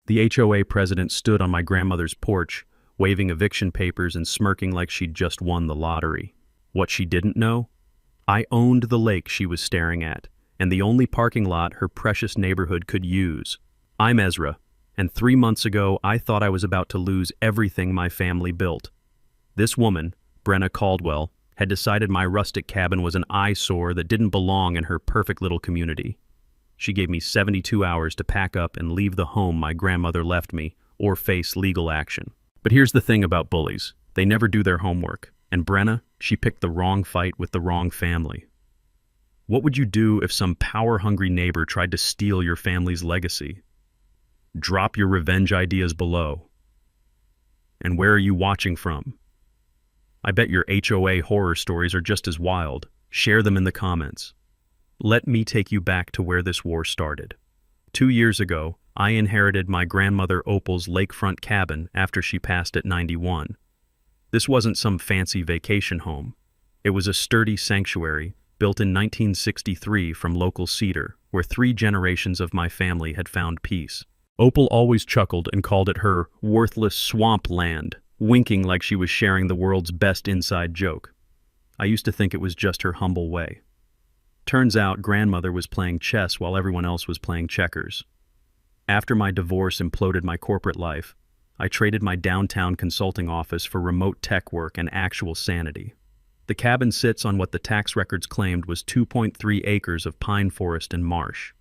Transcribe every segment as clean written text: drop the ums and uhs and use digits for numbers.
The HOA president stood on my grandmother's porch, waving eviction papers and smirking like she'd just won the lottery. What she didn't know? I owned the lake she was staring at, and the only parking lot her precious neighborhood could use. I'm Ezra, and 3 months ago I thought I was about to lose everything my family built. This woman, Brenna Caldwell, had decided my rustic cabin was an eyesore that didn't belong in her perfect little community. She gave me 72 hours to pack up and leave the home my grandmother left me, or face legal action. But here's the thing about bullies. They never do their homework. And Brenna, she picked the wrong fight with the wrong family. What would you do if some power-hungry neighbor tried to steal your family's legacy? Drop your revenge ideas below. And where are you watching from? I bet your HOA horror stories are just as wild. Share them in the comments. Let me take you back to where this war started. 2 years ago, I inherited my grandmother Opal's lakefront cabin after she passed at 91. This wasn't some fancy vacation home. It was a sturdy sanctuary built in 1963 from local cedar, where 3 generations of my family had found peace. Opal always chuckled and called it her worthless swamp land, winking like she was sharing the world's best inside joke. I used to think it was just her humble way. Turns out grandmother was playing chess while everyone else was playing checkers. After my divorce imploded my corporate life, I traded my downtown consulting office for remote tech work and actual sanity. The cabin sits on what the tax records claimed was 2.3 acres of pine forest and marsh.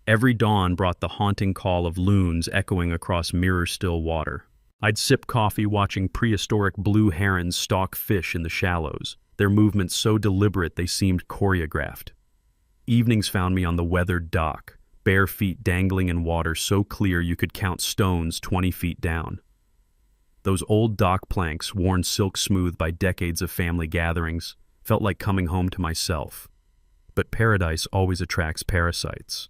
Every dawn brought the haunting call of loons echoing across mirror-still water. I'd sip coffee watching prehistoric blue herons stalk fish in the shallows, their movements so deliberate they seemed choreographed. Evenings found me on the weathered dock, bare feet dangling in water so clear you could count stones 20 feet down. Those old dock planks, worn silk smooth by decades of family gatherings, felt like coming home to myself. But paradise always attracts parasites.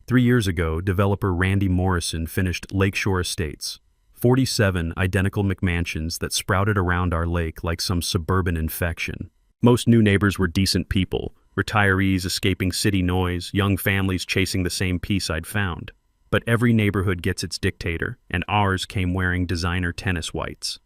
3 years ago, developer Randy Morrison finished Lakeshore Estates, 47 identical McMansions that sprouted around our lake like some suburban infection. Most new neighbors were decent people, retirees escaping city noise, young families chasing the same peace I'd found. But every neighborhood gets its dictator, and ours came wearing designer tennis whites.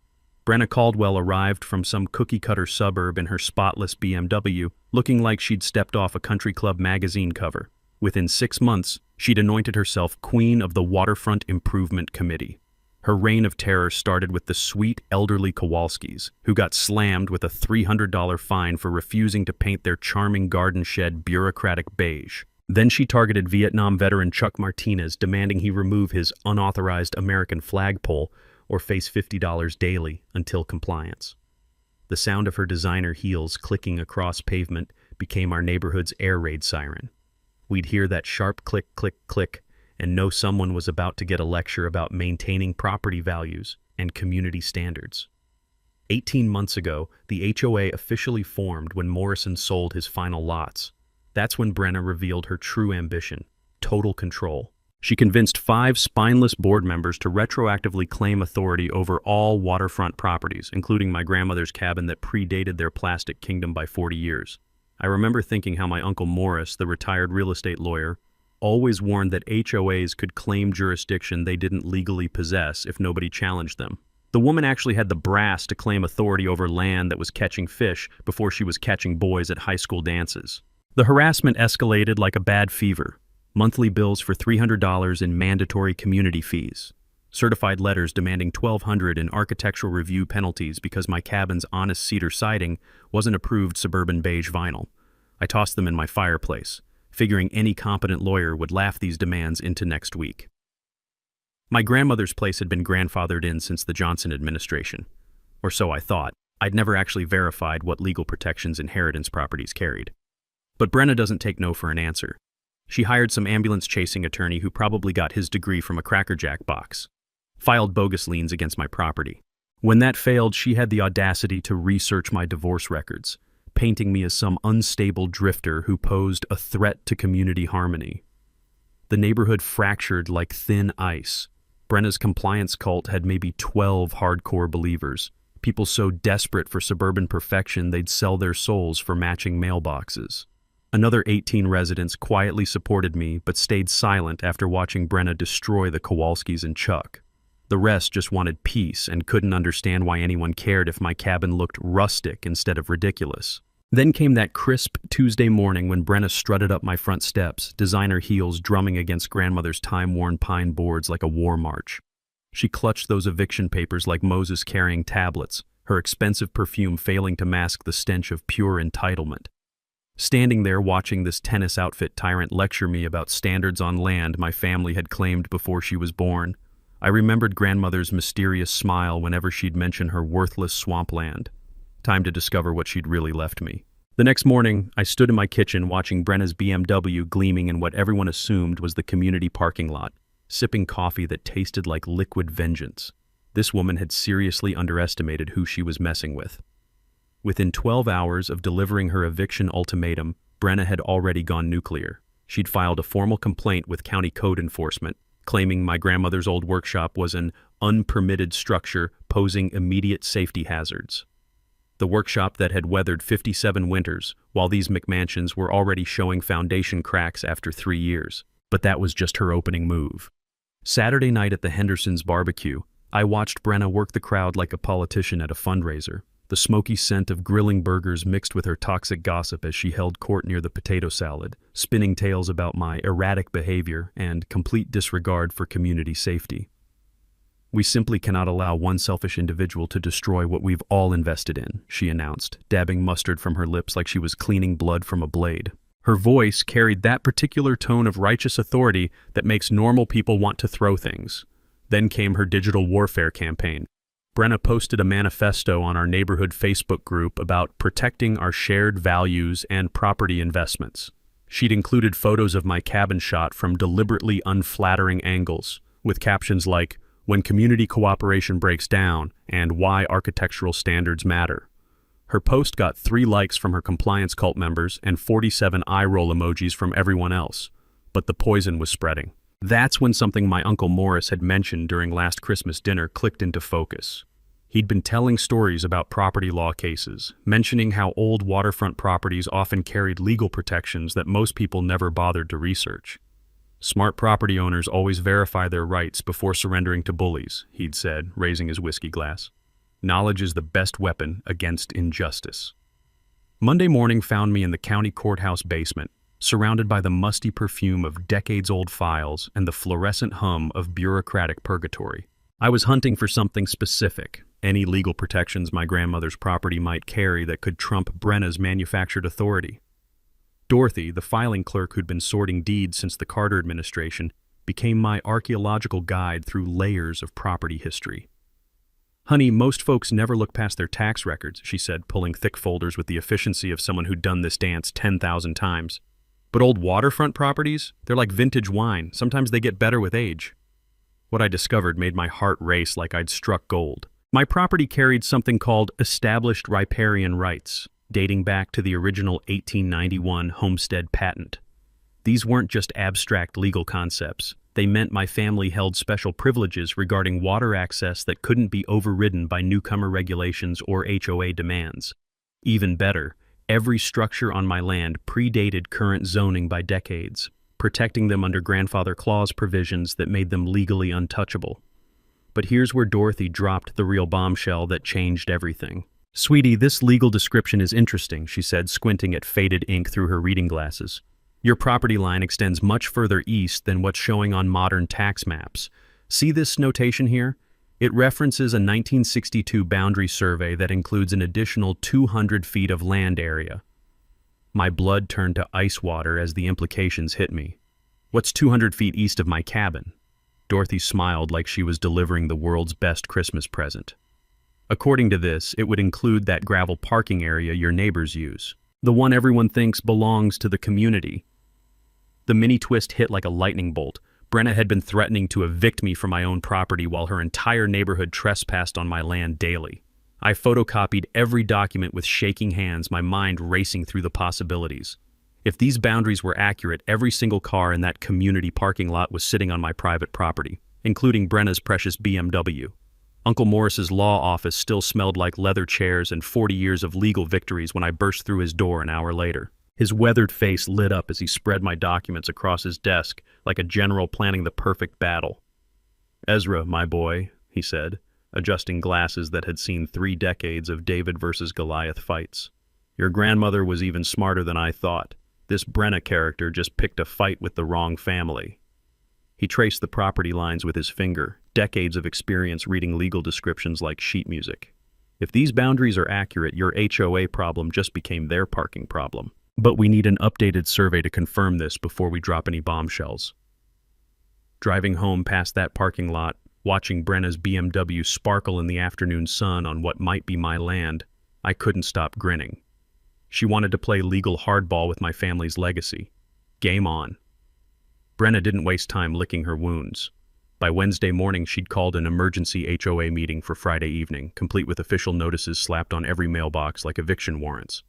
Brenna Caldwell arrived from some cookie-cutter suburb in her spotless BMW, looking like she'd stepped off a country club magazine cover. Within 6 months, she'd anointed herself queen of the Waterfront Improvement Committee. Her reign of terror started with the sweet, elderly Kowalskis, who got slammed with a $300 fine for refusing to paint their charming garden shed bureaucratic beige. Then she targeted Vietnam veteran Chuck Martinez, demanding he remove his unauthorized American flagpole or face $50 daily until compliance. The sound of her designer heels clicking across pavement became our neighborhood's air raid siren. We'd hear that sharp click, click, click, and know someone was about to get a lecture about maintaining property values and community standards. 18 months ago, the HOA officially formed when Morrison sold his final lots. That's when Brenna revealed her true ambition: total control. She convinced 5 spineless board members to retroactively claim authority over all waterfront properties, including my grandmother's cabin that predated their plastic kingdom by 40 years. I remember thinking how my Uncle Morris, the retired real estate lawyer, always warned that HOAs could claim jurisdiction they didn't legally possess if nobody challenged them. The woman actually had the brass to claim authority over land that was catching fish before she was catching boys at high school dances. The harassment escalated like a bad fever. Monthly bills for $300 in mandatory community fees. Certified letters demanding $1,200 in architectural review penalties because my cabin's honest cedar siding wasn't approved suburban beige vinyl. I tossed them in my fireplace, figuring any competent lawyer would laugh these demands into next week. My grandmother's place had been grandfathered in since the Johnson administration, or so I thought. I'd never actually verified what legal protections inheritance properties carried. But Brenna doesn't take no for an answer. She hired some ambulance-chasing attorney who probably got his degree from a Cracker Jack box, filed bogus liens against my property. When that failed, she had the audacity to research my divorce records, painting me as some unstable drifter who posed a threat to community harmony. The neighborhood fractured like thin ice. Brenna's compliance cult had maybe 12 hardcore believers, people so desperate for suburban perfection they'd sell their souls for matching mailboxes. Another 18 residents quietly supported me but stayed silent after watching Brenna destroy the Kowalskis and Chuck. The rest just wanted peace and couldn't understand why anyone cared if my cabin looked rustic instead of ridiculous. Then came that crisp Tuesday morning when Brenna strutted up my front steps, designer heels drumming against grandmother's time-worn pine boards like a war march. She clutched those eviction papers like Moses carrying tablets, her expensive perfume failing to mask the stench of pure entitlement. Standing there watching this tennis outfit tyrant lecture me about standards on land my family had claimed before she was born, I remembered grandmother's mysterious smile whenever she'd mention her worthless swampland. Time to discover what she'd really left me. The next morning, I stood in my kitchen watching Brenna's BMW gleaming in what everyone assumed was the community parking lot, sipping coffee that tasted like liquid vengeance. This woman had seriously underestimated who she was messing with. Within 12 hours of delivering her eviction ultimatum, Brenna had already gone nuclear. She'd filed a formal complaint with county code enforcement, claiming my grandmother's old workshop was an unpermitted structure posing immediate safety hazards. The workshop that had weathered 57 winters, while these McMansions were already showing foundation cracks after 3 years. But that was just her opening move. Saturday night at the Hendersons' barbecue, I watched Brenna work the crowd like a politician at a fundraiser. The smoky scent of grilling burgers mixed with her toxic gossip as she held court near the potato salad, spinning tales about my erratic behavior and complete disregard for community safety. "We simply cannot allow one selfish individual to destroy what we've all invested in," she announced, dabbing mustard from her lips like she was cleaning blood from a blade. Her voice carried that particular tone of righteous authority that makes normal people want to throw things. Then came her digital warfare campaign. Brenna posted a manifesto on our neighborhood Facebook group about protecting our shared values and property investments. She'd included photos of my cabin shot from deliberately unflattering angles, with captions like, "When community cooperation breaks down," and "Why architectural standards matter." Her post got 3 likes from her compliance cult members and 47 eye-roll emojis from everyone else. But the poison was spreading. That's when something my Uncle Morris had mentioned during last Christmas dinner clicked into focus. He'd been telling stories about property law cases, mentioning how old waterfront properties often carried legal protections that most people never bothered to research. "Smart property owners always verify their rights before surrendering to bullies," he'd said, raising his whiskey glass. "Knowledge is the best weapon against injustice." Monday morning found me in the county courthouse basement, surrounded by the musty perfume of decades-old files and the fluorescent hum of bureaucratic purgatory. I was hunting for something specific, any legal protections my grandmother's property might carry that could trump Brenna's manufactured authority. Dorothy, the filing clerk who'd been sorting deeds since the Carter administration, became my archaeological guide through layers of property history. "Honey, most folks never look past their tax records," she said, pulling thick folders with the efficiency of someone who'd done this dance 10,000 times. "But old waterfront properties, they're like vintage wine. Sometimes they get better with age." What I discovered made my heart race like I'd struck gold. My property carried something called established riparian rights, dating back to the original 1891 homestead patent. These weren't just abstract legal concepts. They meant my family held special privileges regarding water access that couldn't be overridden by newcomer regulations or HOA demands. Even better, every structure on my land predated current zoning by decades, protecting them under grandfather clause provisions that made them legally untouchable. But here's where Dorothy dropped the real bombshell that changed everything. "Sweetie, this legal description is interesting," she said, squinting at faded ink through her reading glasses. "Your property line extends much further east than what's showing on modern tax maps. See this notation here? It references a 1962 boundary survey that includes an additional 200 feet of land area." My blood turned to ice water as the implications hit me. "What's 200 feet east of my cabin?" Dorothy smiled like she was delivering the world's best Christmas present. "According to this, it would include that gravel parking area your neighbors use. The one everyone thinks belongs to the community." The mini twist hit like a lightning bolt. Brenna had been threatening to evict me from my own property while her entire neighborhood trespassed on my land daily. I photocopied every document with shaking hands, my mind racing through the possibilities. If these boundaries were accurate, every single car in that community parking lot was sitting on my private property, including Brenna's precious BMW. Uncle Morris's law office still smelled like leather chairs and 40 years of legal victories when I burst through his door an hour later. His weathered face lit up as he spread my documents across his desk like a general planning the perfect battle. "Ezra, my boy," he said, adjusting glasses that had seen 3 decades of David versus Goliath fights. "Your grandmother was even smarter than I thought. This Brenna character just picked a fight with the wrong family." He traced the property lines with his finger, decades of experience reading legal descriptions like sheet music. "If these boundaries are accurate, your HOA problem just became their parking problem. But we need an updated survey to confirm this before we drop any bombshells." Driving home past that parking lot, watching Brenna's BMW sparkle in the afternoon sun on what might be my land, I couldn't stop grinning. She wanted to play legal hardball with my family's legacy. Game on. Brenna didn't waste time licking her wounds. By Wednesday morning, she'd called an emergency HOA meeting for Friday evening, complete with official notices slapped on every mailbox like eviction warrants.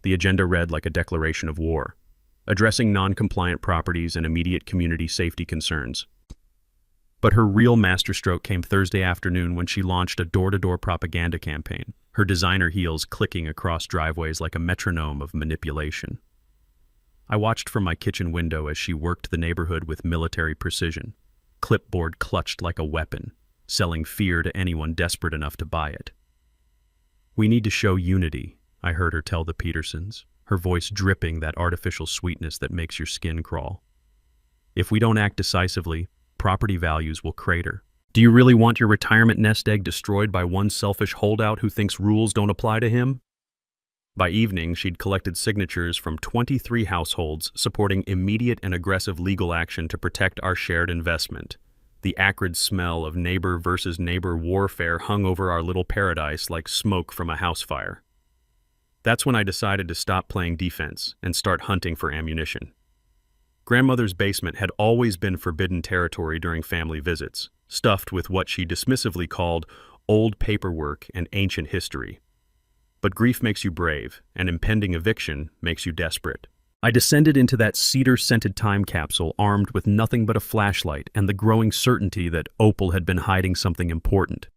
The agenda read like a declaration of war, addressing non-compliant properties and immediate community safety concerns. But her real masterstroke came Thursday afternoon when she launched a door-to-door propaganda campaign, her designer heels clicking across driveways like a metronome of manipulation. I watched from my kitchen window as she worked the neighborhood with military precision, clipboard clutched like a weapon, selling fear to anyone desperate enough to buy it. "We need to show unity," I heard her tell the Petersons, her voice dripping that artificial sweetness that makes your skin crawl. "If we don't act decisively, property values will crater. Do you really want your retirement nest egg destroyed by one selfish holdout who thinks rules don't apply to him?" By evening, she'd collected signatures from 23 households supporting immediate and aggressive legal action to protect our shared investment. The acrid smell of neighbor versus neighbor warfare hung over our little paradise like smoke from a house fire. That's when I decided to stop playing defense and start hunting for ammunition. Grandmother's basement had always been forbidden territory during family visits, stuffed with what she dismissively called old paperwork and ancient history. But grief makes you brave, and impending eviction makes you desperate. I descended into that cedar-scented time capsule armed with nothing but a flashlight and the growing certainty that Opal had been hiding something important.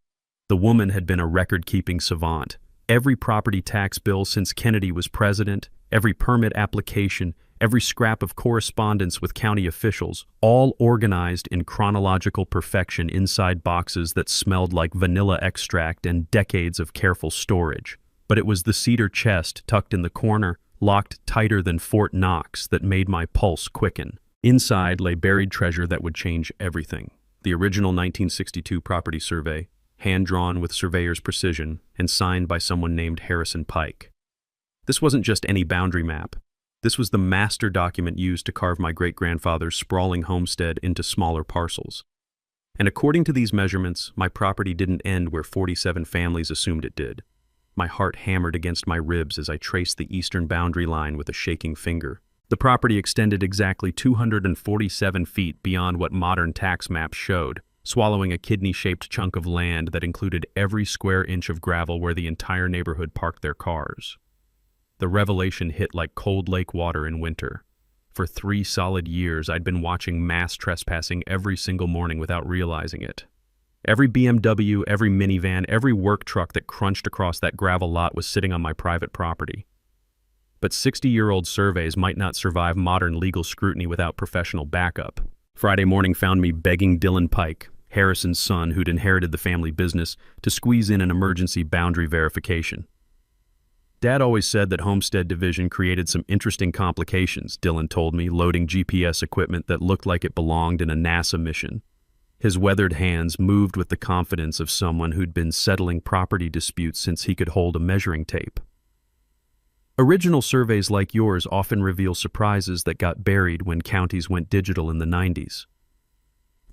The woman had been a record-keeping savant. Every property tax bill since Kennedy was president, every permit application, every scrap of correspondence with county officials, all organized in chronological perfection inside boxes that smelled like vanilla extract and decades of careful storage. But it was the cedar chest tucked in the corner, locked tighter than Fort Knox, that made my pulse quicken. Inside lay buried treasure that would change everything. The original 1962 property survey, hand-drawn with surveyor's precision and signed by someone named Harrison Pike. This wasn't just any boundary map. This was the master document used to carve my great-grandfather's sprawling homestead into smaller parcels. And according to these measurements, my property didn't end where 47 families assumed it did. My heart hammered against my ribs as I traced the eastern boundary line with a shaking finger. The property extended exactly 247 feet beyond what modern tax maps showed, swallowing a kidney-shaped chunk of land that included every square inch of gravel where the entire neighborhood parked their cars. The revelation hit like cold lake water in winter. For 3 solid years, I'd been watching mass trespassing every single morning without realizing it. Every BMW, every minivan, every work truck that crunched across that gravel lot was sitting on my private property. But 60-year-old surveys might not survive modern legal scrutiny without professional backup. Friday morning found me begging Dylan Pike, Harrison's son who'd inherited the family business, to squeeze in an emergency boundary verification. "Dad always said that homestead division created some interesting complications," Dylan told me, loading GPS equipment that looked like it belonged in a NASA mission. His weathered hands moved with the confidence of someone who'd been settling property disputes since he could hold a measuring tape. "Original surveys like yours often reveal surprises that got buried when counties went digital in the 90s.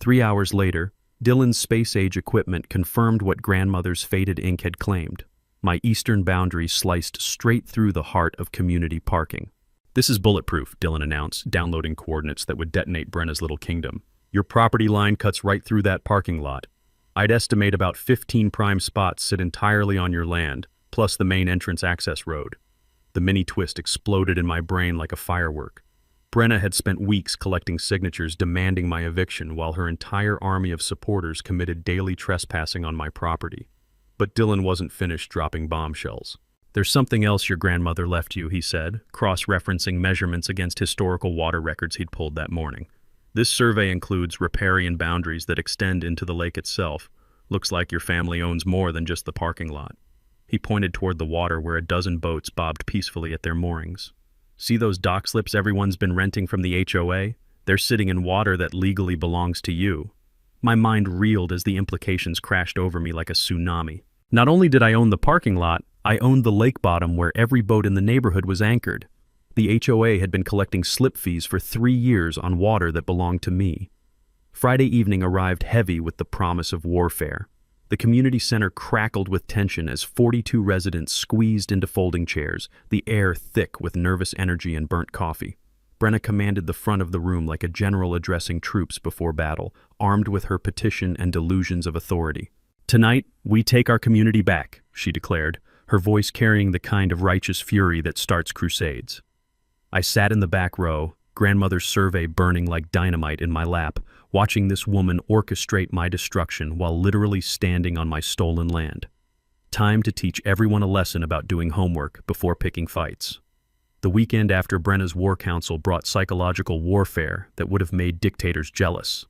3 hours later, Dylan's space-age equipment confirmed what grandmother's faded ink had claimed. My eastern boundary sliced straight through the heart of community parking. "This is bulletproof," Dylan announced, downloading coordinates that would detonate Brenna's little kingdom. "Your property line cuts right through that parking lot. I'd estimate about 15 prime spots sit entirely on your land, plus the main entrance access road." The mini twist exploded in my brain like a firework. Brenna had spent weeks collecting signatures demanding my eviction while her entire army of supporters committed daily trespassing on my property. But Dylan wasn't finished dropping bombshells. "There's something else your grandmother left you," he said, cross-referencing measurements against historical water records he'd pulled that morning. "This survey includes riparian boundaries that extend into the lake itself. Looks like your family owns more than just the parking lot." He pointed toward the water where a dozen boats bobbed peacefully at their moorings. "See those dock slips everyone's been renting from the HOA? They're sitting in water that legally belongs to you." My mind reeled as the implications crashed over me like a tsunami. Not only did I own the parking lot, I owned the lake bottom where every boat in the neighborhood was anchored. The HOA had been collecting slip fees for 3 years on water that belonged to me. Friday evening arrived heavy with the promise of warfare. The community center crackled with tension as 42 residents squeezed into folding chairs, the air thick with nervous energy and burnt coffee. Brenna commanded the front of the room like a general addressing troops before battle, armed with her petition and delusions of authority. "Tonight, we take our community back," she declared, her voice carrying the kind of righteous fury that starts crusades. I sat in the back row, grandmother's survey burning like dynamite in my lap, watching this woman orchestrate my destruction while literally standing on my stolen land. Time to teach everyone a lesson about doing homework before picking fights. The weekend after Brenna's war council brought psychological warfare that would have made dictators jealous.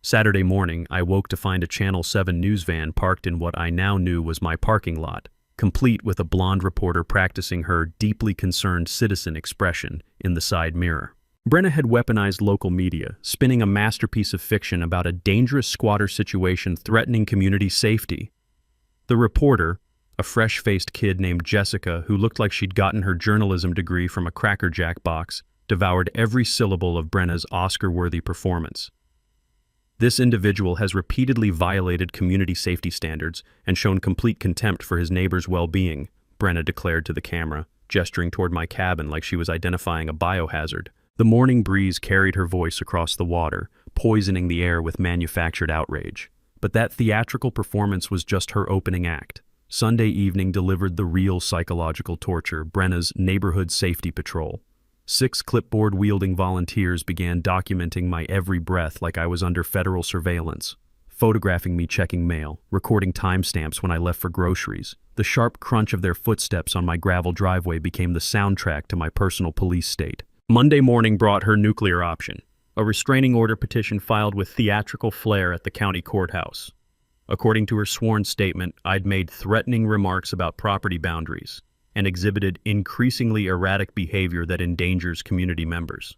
Saturday morning, I woke to find a Channel 7 news van parked in what I now knew was my parking lot, complete with a blonde reporter practicing her deeply concerned citizen expression in the side mirror. Brenna had weaponized local media, spinning a masterpiece of fiction about a dangerous squatter situation threatening community safety. The reporter, a fresh-faced kid named Jessica who looked like she'd gotten her journalism degree from a Cracker Jack box, devoured every syllable of Brenna's Oscar-worthy performance. "This individual has repeatedly violated community safety standards and shown complete contempt for his neighbor's well-being," Brenna declared to the camera, gesturing toward my cabin like she was identifying a biohazard. The morning breeze carried her voice across the water, poisoning the air with manufactured outrage. But that theatrical performance was just her opening act. Sunday evening delivered the real psychological torture, Brenna's neighborhood safety patrol. 6 clipboard-wielding volunteers began documenting my every breath like I was under federal surveillance, photographing me checking mail, recording timestamps when I left for groceries. The sharp crunch of their footsteps on my gravel driveway became the soundtrack to my personal police state. Monday morning brought her nuclear option, a restraining order petition filed with theatrical flair at the county courthouse. According to her sworn statement, I'd made threatening remarks about property boundaries and exhibited increasingly erratic behavior that endangers community members.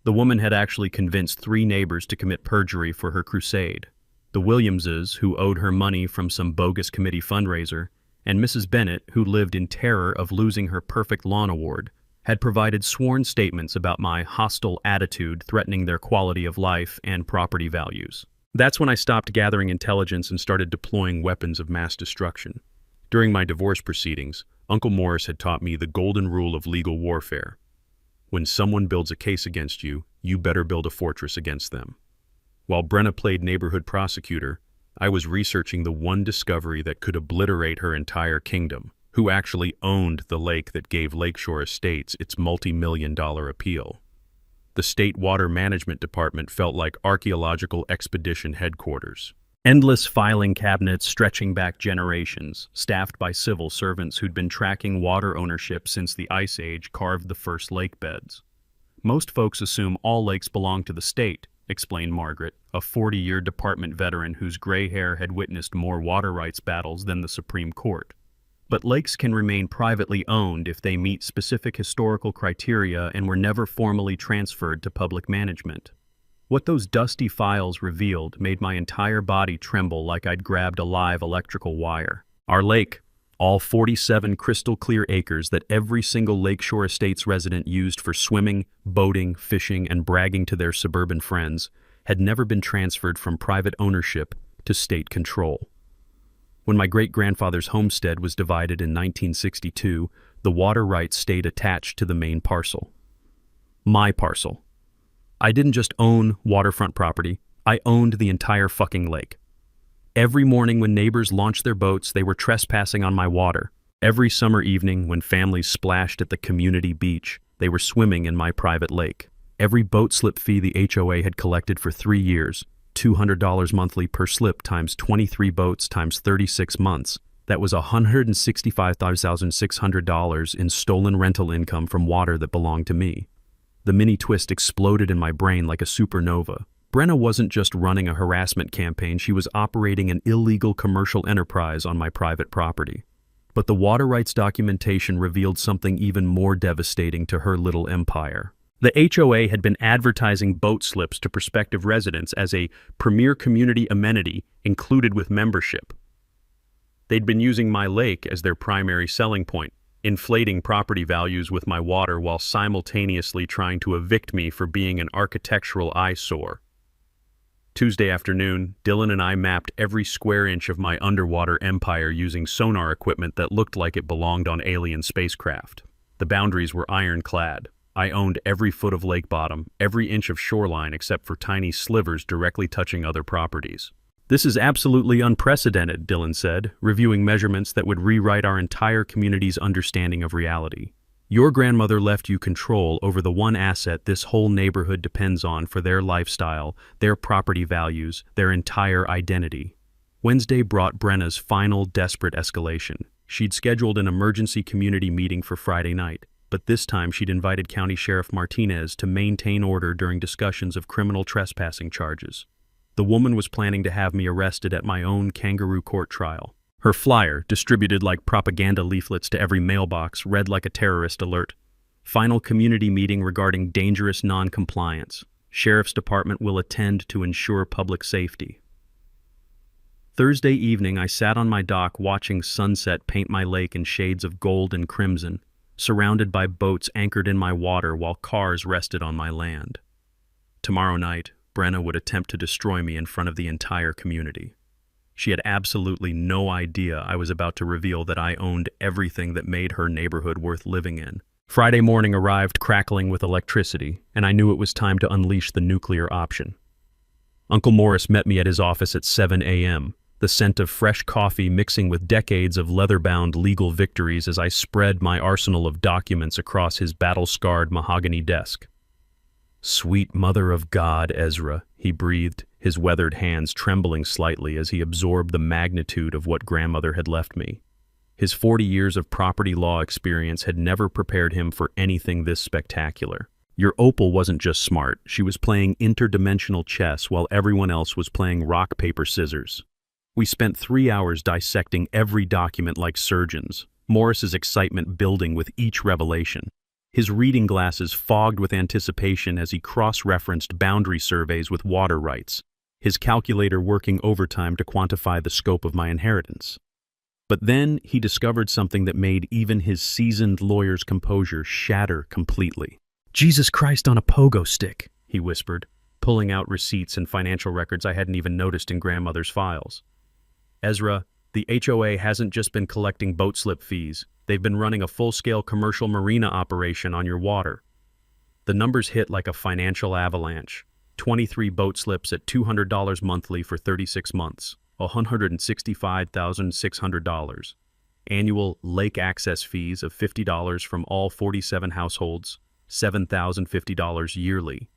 The woman had actually convinced 3 neighbors to commit perjury for her crusade. The Williamses, who owed her money from some bogus committee fundraiser, and Mrs. Bennett, who lived in terror of losing her perfect lawn award, had provided sworn statements about my hostile attitude threatening their quality of life and property values. That's when I stopped gathering intelligence and started deploying weapons of mass destruction. During my divorce proceedings, Uncle Morris had taught me the golden rule of legal warfare. When someone builds a case against you, you better build a fortress against them. While Brenna played neighborhood prosecutor, I was researching the one discovery that could obliterate her entire kingdom, who actually owned the lake that gave Lakeshore Estates its multi-million-dollar appeal. The State Water Management Department felt like archaeological expedition headquarters. Endless filing cabinets stretching back generations, staffed by civil servants who'd been tracking water ownership since the Ice Age carved the first lake beds. "Most folks assume all lakes belong to the state," explained Margaret, a 40-year department veteran whose gray hair had witnessed more water rights battles than the Supreme Court. "But lakes can remain privately owned if they meet specific historical criteria and were never formally transferred to public management." What those dusty files revealed made my entire body tremble like I'd grabbed a live electrical wire. Our lake, all 47 crystal-clear acres that every single Lakeshore Estates resident used for swimming, boating, fishing, and bragging to their suburban friends, had never been transferred from private ownership to state control. When my great-grandfather's homestead was divided in 1962, the water rights stayed attached to the main parcel. My parcel. I didn't just own waterfront property, I owned the entire fucking lake. Every morning when neighbors launched their boats, they were trespassing on my water. Every summer evening when families splashed at the community beach, they were swimming in my private lake. Every boat slip fee the HOA had collected for 3 years, $200 monthly per slip times 23 boats times 36 months, That was $165,600 in stolen rental income from water that belonged to me. The mini twist exploded in my brain like a supernova. Brenna wasn't just running a harassment campaign, she was operating an illegal commercial enterprise on my private property. But the water rights documentation revealed something even more devastating to her little empire. The HOA had been advertising boat slips to prospective residents as a premier community amenity included with membership. They'd been using my lake as their primary selling point, inflating property values with my water while simultaneously trying to evict me for being an architectural eyesore. Tuesday afternoon, Dylan and I mapped every square inch of my underwater empire using sonar equipment that looked like it belonged on alien spacecraft. The boundaries were ironclad. I owned every foot of lake bottom, every inch of shoreline except for tiny slivers directly touching other properties. "This is absolutely unprecedented," Dylan said, reviewing measurements that would rewrite our entire community's understanding of reality. "Your grandmother left you control over the one asset this whole neighborhood depends on for their lifestyle, their property values, their entire identity." Wednesday brought Brenna's final desperate escalation. She'd scheduled an emergency community meeting for Friday night, but this time she'd invited County Sheriff Martinez to maintain order during discussions of criminal trespassing charges. The woman was planning to have me arrested at my own kangaroo court trial. Her flyer, distributed like propaganda leaflets to every mailbox, read like a terrorist alert. "Final community meeting regarding dangerous non-compliance. Sheriff's Department will attend to ensure public safety." Thursday evening, I sat on my dock watching sunset paint my lake in shades of gold and crimson, surrounded by boats anchored in my water while cars rested on my land. Tomorrow night, Brenna would attempt to destroy me in front of the entire community. She had absolutely no idea I was about to reveal that I owned everything that made her neighborhood worth living in. Friday morning arrived crackling with electricity, and I knew it was time to unleash the nuclear option. Uncle Morris met me at his office at 7 a.m., the scent of fresh coffee mixing with decades of leather-bound legal victories as I spread my arsenal of documents across his battle-scarred mahogany desk. "Sweet Mother of God, Ezra," he breathed, his weathered hands trembling slightly as he absorbed the magnitude of what grandmother had left me. His 40 years of property law experience had never prepared him for anything this spectacular. Your opal wasn't just smart, she was playing interdimensional chess while everyone else was playing rock, paper, scissors. We spent 3 hours dissecting every document like surgeons, Morris's excitement building with each revelation. His reading glasses fogged with anticipation as he cross-referenced boundary surveys with water rights, his calculator working overtime to quantify the scope of my inheritance. But then he discovered something that made even his seasoned lawyer's composure shatter completely. "Jesus Christ on a pogo stick," he whispered, pulling out receipts and financial records I hadn't even noticed in grandmother's files. "Ezra, the HOA hasn't just been collecting boat slip fees. They've been running a full-scale commercial marina operation on your water." The numbers hit like a financial avalanche. 23 boat slips at $200 monthly for 36 months, $165,600. Annual lake access fees of $50 from all 47 households, $7,050 yearly.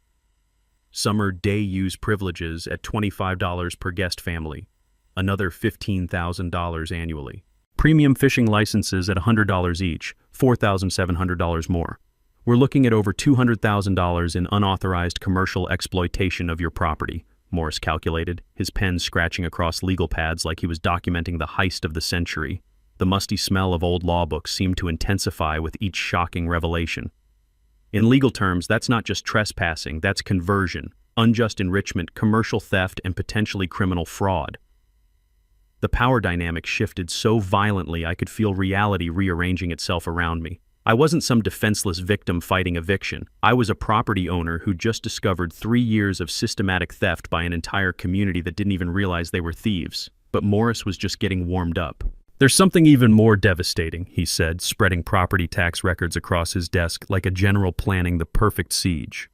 Summer day use privileges at $25 per guest family, another $15,000 annually. Premium fishing licenses at $100 each, $4,700 more. We're looking at over $200,000 in unauthorized commercial exploitation of your property, Morris calculated, his pen scratching across legal pads like he was documenting the heist of the century. The musty smell of old law books seemed to intensify with each shocking revelation. In legal terms, that's not just trespassing, that's conversion, unjust enrichment, commercial theft, and potentially criminal fraud. The power dynamic shifted so violently I could feel reality rearranging itself around me. I wasn't some defenseless victim fighting eviction. I was a property owner who just discovered 3 years of systematic theft by an entire community that didn't even realize they were thieves. But Morris was just getting warmed up. "There's something even more devastating," he said, spreading property tax records across his desk like a general planning the perfect siege.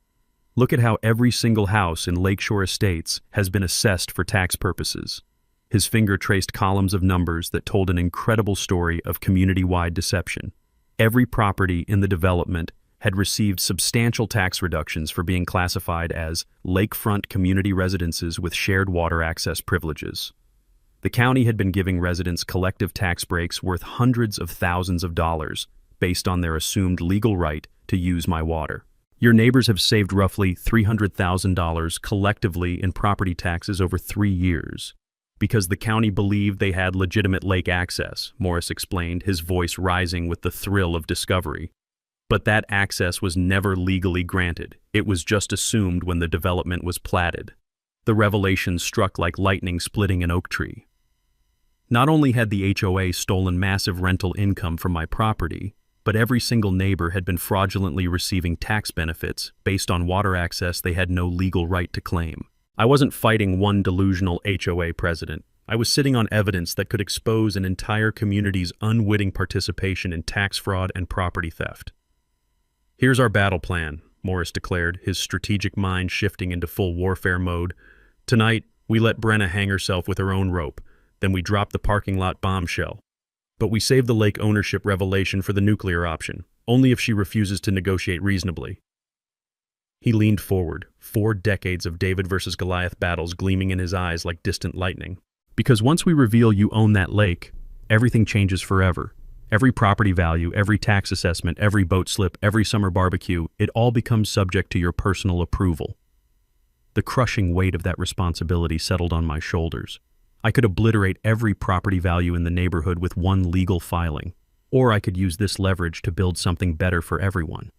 "Look at how every single house in Lakeshore Estates has been assessed for tax purposes." His finger traced columns of numbers that told an incredible story of community-wide deception. Every property in the development had received substantial tax reductions for being classified as lakefront community residences with shared water access privileges. The county had been giving residents collective tax breaks worth hundreds of thousands of dollars based on their assumed legal right to use my water. Your neighbors have saved roughly $300,000 collectively in property taxes over 3 years because the county believed they had legitimate lake access, Morris explained, his voice rising with the thrill of discovery. But that access was never legally granted. It was just assumed when the development was platted. The revelation struck like lightning splitting an oak tree. Not only had the HOA stolen massive rental income from my property, but every single neighbor had been fraudulently receiving tax benefits based on water access they had no legal right to claim. I wasn't fighting one delusional HOA president. I was sitting on evidence that could expose an entire community's unwitting participation in tax fraud and property theft. "Here's our battle plan," Morris declared, his strategic mind shifting into full warfare mode. "Tonight, we let Brenna hang herself with her own rope. Then we drop the parking lot bombshell. But we save the lake ownership revelation for the nuclear option, only if she refuses to negotiate reasonably." He leaned forward, 4 decades of David versus Goliath battles gleaming in his eyes like distant lightning. "Because once we reveal you own that lake, everything changes forever. Every property value, every tax assessment, every boat slip, every summer barbecue, it all becomes subject to your personal approval." The crushing weight of that responsibility settled on my shoulders. I could obliterate every property value in the neighborhood with one legal filing, or I could use this leverage to build something better for everyone.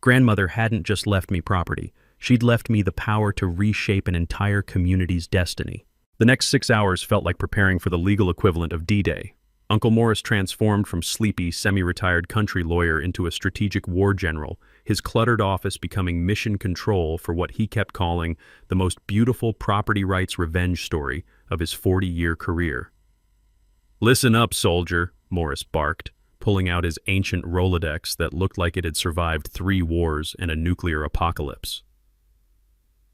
Grandmother hadn't just left me property, she'd left me the power to reshape an entire community's destiny. The next 6 hours felt like preparing for the legal equivalent of D-Day. Uncle Morris transformed from sleepy, semi-retired country lawyer into a strategic war general, his cluttered office becoming mission control for what he kept calling the most beautiful property rights revenge story of his 40-year career. "Listen up, soldier," Morris barked, pulling out his ancient Rolodex that looked like it had survived 3 wars and a nuclear apocalypse.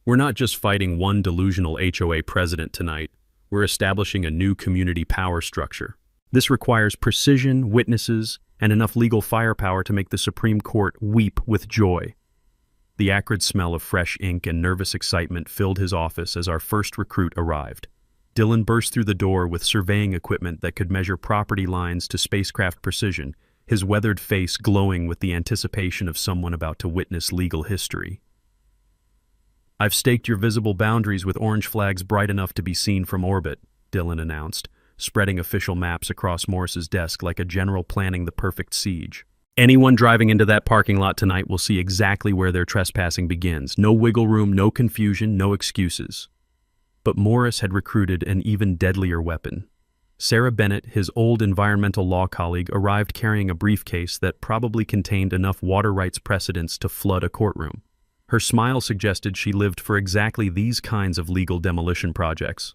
"We're not just fighting one delusional HOA president tonight, we're establishing a new community power structure. This requires precision, witnesses, and enough legal firepower to make the Supreme Court weep with joy." The acrid smell of fresh ink and nervous excitement filled his office as our first recruit arrived. Dylan burst through the door with surveying equipment that could measure property lines to spacecraft precision, his weathered face glowing with the anticipation of someone about to witness legal history. "I've staked your visible boundaries with orange flags bright enough to be seen from orbit," Dylan announced, spreading official maps across Morris's desk like a general planning the perfect siege. "Anyone driving into that parking lot tonight will see exactly where their trespassing begins. No wiggle room, no confusion, no excuses." But Morris had recruited an even deadlier weapon. Sarah Bennett, his old environmental law colleague, arrived carrying a briefcase that probably contained enough water rights precedents to flood a courtroom. Her smile suggested she lived for exactly these kinds of legal demolition projects.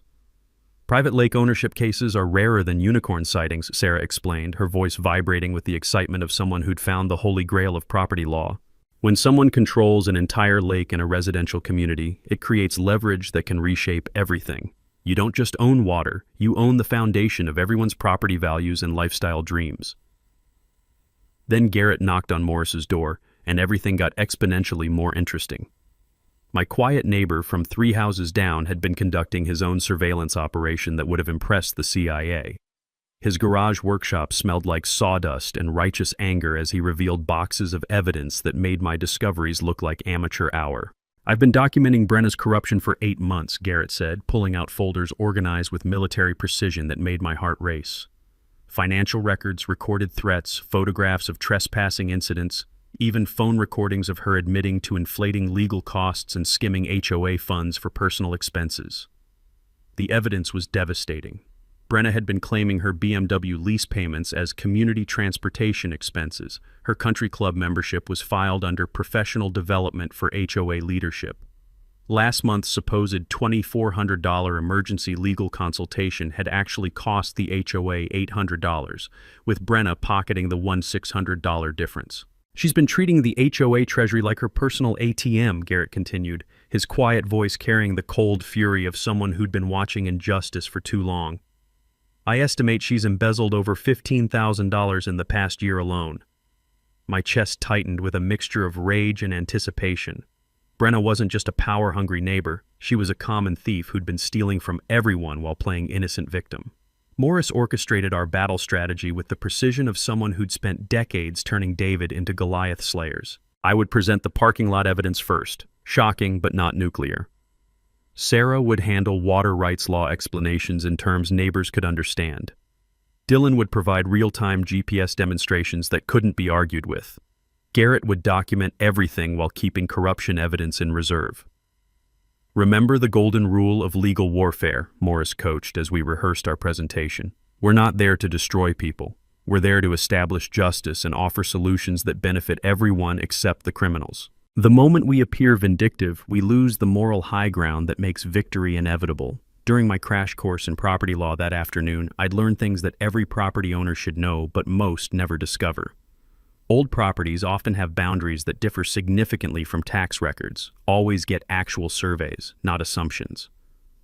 "Private lake ownership cases are rarer than unicorn sightings," Sarah explained, her voice vibrating with the excitement of someone who'd found the holy grail of property law. "When someone controls an entire lake in a residential community, it creates leverage that can reshape everything. You don't just own water, you own the foundation of everyone's property values and lifestyle dreams." Then Garrett knocked on Morris's door, and everything got exponentially more interesting. My quiet neighbor from 3 houses down had been conducting his own surveillance operation that would have impressed the CIA. His garage workshop smelled like sawdust and righteous anger as he revealed boxes of evidence that made my discoveries look like amateur hour. "I've been documenting Brenna's corruption for 8 months, Garrett said, pulling out folders organized with military precision that made my heart race. Financial records, recorded threats, photographs of trespassing incidents, even phone recordings of her admitting to inflating legal costs and skimming HOA funds for personal expenses. The evidence was devastating. Brenna had been claiming her BMW lease payments as community transportation expenses. Her country club membership was filed under professional development for HOA leadership. Last month's supposed $2,400 emergency legal consultation had actually cost the HOA $800, with Brenna pocketing the $1,600 difference. "She's been treating the HOA treasury like her personal ATM," Garrett continued, his quiet voice carrying the cold fury of someone who'd been watching injustice for too long. "I estimate she's embezzled over $15,000 in the past year alone." My chest tightened with a mixture of rage and anticipation. Brenna wasn't just a power-hungry neighbor, She was a common thief who'd been stealing from everyone while playing innocent victim. Morris orchestrated our battle strategy with the precision of someone who'd spent decades turning David into Goliath slayers. I would present the parking lot evidence first, shocking but not nuclear. Sarah would handle water rights law explanations in terms neighbors could understand. Dylan would provide real-time GPS demonstrations that couldn't be argued with. Garrett would document everything while keeping corruption evidence in reserve. Remember the golden rule of legal warfare, Morris coached as we rehearsed our presentation. We're not there to destroy people. We're there to establish justice and offer solutions that benefit everyone except the criminals. The moment we appear vindictive, we lose the moral high ground that makes victory inevitable. During my crash course in property law that afternoon, I'd learned things that every property owner should know, but most never discover. Old properties often have boundaries that differ significantly from tax records. Always get actual surveys, not assumptions.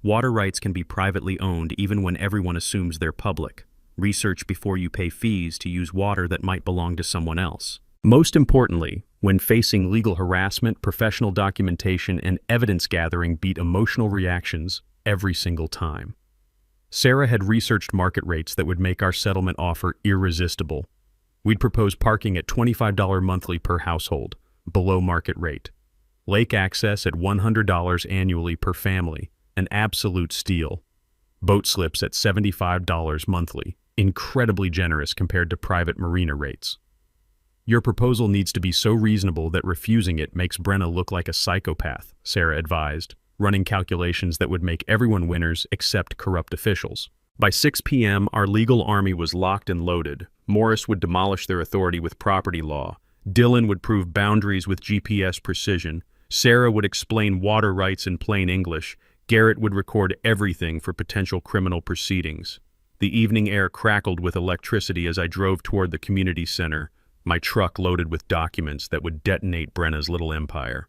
Water rights can be privately owned even when everyone assumes they're public. Research before you pay fees to use water that might belong to someone else. Most importantly, when facing legal harassment, professional documentation and evidence gathering beat emotional reactions every single time. Sarah had researched market rates that would make our settlement offer irresistible. We'd propose parking at $25 monthly per household, below market rate. Lake access at $100 annually per family, an absolute steal. Boat slips at $75 monthly, incredibly generous compared to private marina rates. Your proposal needs to be so reasonable that refusing it makes Brenna look like a psychopath, Sarah advised, running calculations that would make everyone winners except corrupt officials. By 6 p.m., our legal army was locked and loaded. Morris would demolish their authority with property law. Dylan would prove boundaries with GPS precision. Sarah would explain water rights in plain English. Garrett would record everything for potential criminal proceedings. The evening air crackled with electricity as I drove toward the community center, my truck loaded with documents that would detonate Brenna's little empire.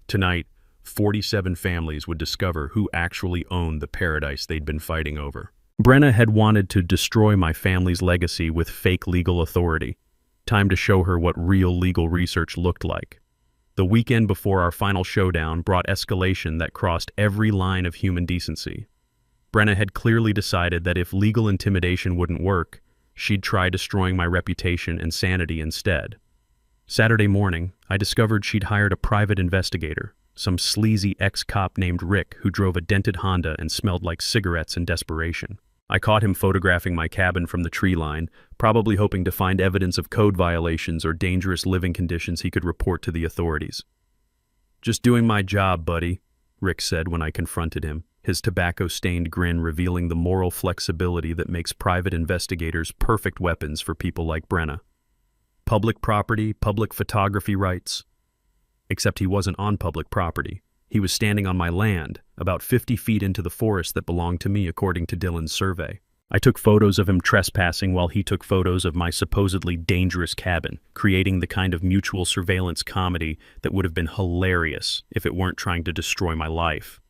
Tonight, 47 families would discover who actually owned the paradise they'd been fighting over. Brenna had wanted to destroy my family's legacy with fake legal authority. Time to show her what real legal research looked like. The weekend before our final showdown brought escalation that crossed every line of human decency. Brenna had clearly decided that if legal intimidation wouldn't work, she'd try destroying my reputation and sanity instead. Saturday morning, I discovered she'd hired a private investigator, some sleazy ex-cop named Rick who drove a dented Honda and smelled like cigarettes in desperation. I caught him photographing my cabin from the tree line, probably hoping to find evidence of code violations or dangerous living conditions he could report to the authorities. "Just doing my job, buddy," Rick said when I confronted him, his tobacco-stained grin revealing the moral flexibility that makes private investigators perfect weapons for people like Brenna. Public property, public photography rights. Except he wasn't on public property. He was standing on my land, about 50 feet into the forest that belonged to me according to Dylan's survey. I took photos of him trespassing while he took photos of my supposedly dangerous cabin, creating the kind of mutual surveillance comedy that would have been hilarious if it weren't trying to destroy my life.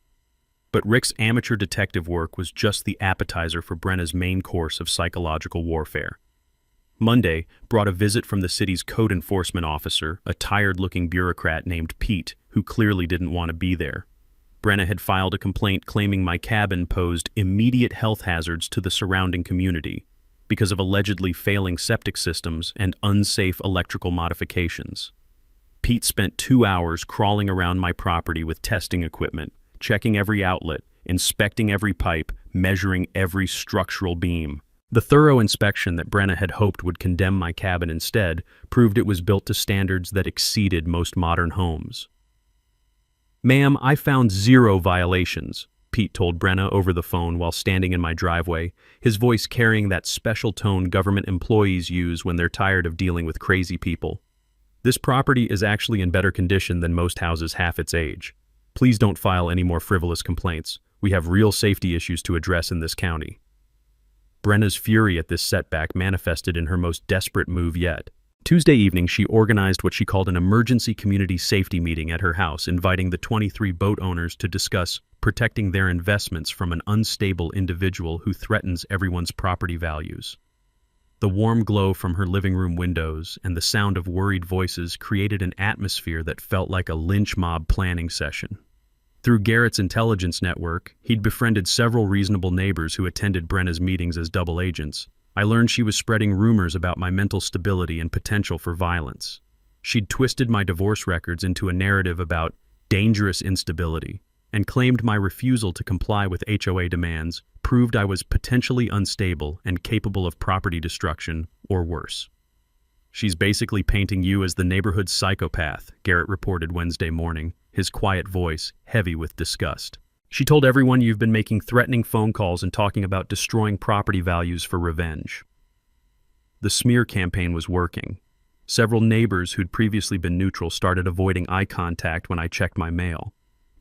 But Rick's amateur detective work was just the appetizer for Brenna's main course of psychological warfare. Monday brought a visit from the city's code enforcement officer, a tired-looking bureaucrat named Pete, who clearly didn't want to be there. Brenna had filed a complaint claiming my cabin posed immediate health hazards to the surrounding community because of allegedly failing septic systems and unsafe electrical modifications. Pete spent 2 hours crawling around my property with testing equipment, checking every outlet, inspecting every pipe, measuring every structural beam. The thorough inspection that Brenna had hoped would condemn my cabin instead proved it was built to standards that exceeded most modern homes. "Ma'am, I found 0 violations," Pete told Brenna over the phone while standing in my driveway, his voice carrying that special tone government employees use when they're tired of dealing with crazy people. "This property is actually in better condition than most houses half its age. Please don't file any more frivolous complaints. We have real safety issues to address in this county." Brenna's fury at this setback manifested in her most desperate move yet. Tuesday evening, she organized what she called an emergency community safety meeting at her house, inviting the 23 boat owners to discuss protecting their investments from an unstable individual who threatens everyone's property values. The warm glow from her living room windows and the sound of worried voices created an atmosphere that felt like a lynch mob planning session. Through Garrett's intelligence network, he'd befriended several reasonable neighbors who attended Brenna's meetings as double agents. I learned she was spreading rumors about my mental stability and potential for violence. She'd twisted my divorce records into a narrative about dangerous instability and claimed my refusal to comply with HOA demands proved I was potentially unstable and capable of property destruction or worse. "She's basically painting you as the neighborhood psychopath," Garrett reported Wednesday morning, his quiet voice heavy with disgust. "She told everyone you've been making threatening phone calls and talking about destroying property values for revenge." The smear campaign was working. Several neighbors who'd previously been neutral started avoiding eye contact when I checked my mail.